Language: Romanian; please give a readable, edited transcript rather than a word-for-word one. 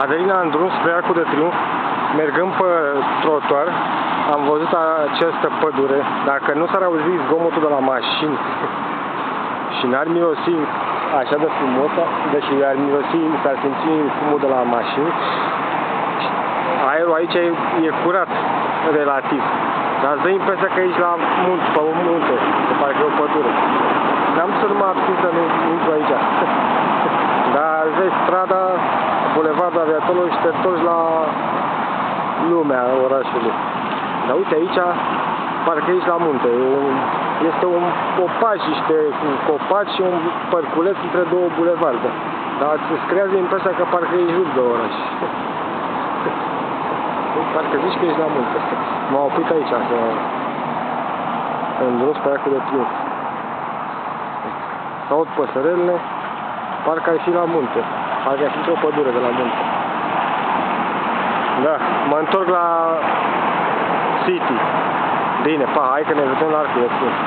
Adelina, în drum spre Arcul de Triunf, mergând pe trotuar, am văzut această pădure. Dacă nu s-ar auzi zgomotul de la mașini și n-ar mirosi așa de frumos, deși ar mirosi, s-ar simți fumul de la mașini, aerul aici e curat, relativ. Dar îți dă impresia că ești la munte, pe un munte, că parcă e o pădure. N-am să nu mă abțin să nu intru aici. Dar vezi strada, bulevardul Aviatorului și te întorci la lumea orașului. Dar uite aici, parcă ești la munte. Este un pajiște cu copaci și un părculeț între două bulevarde. Dar îți creează impresia că parcă ești râs de oraș. Parcă zici că ești la munte. M-am oprit aici, în drum spre Arcul de Triunf. S-aud păsărelele, parcă ai fi la munte. Parcă ai fi într-o pădure de la munte. Da, mă întorc la City. Bine, pa, hai că ne vedem la Arcul de Triunf.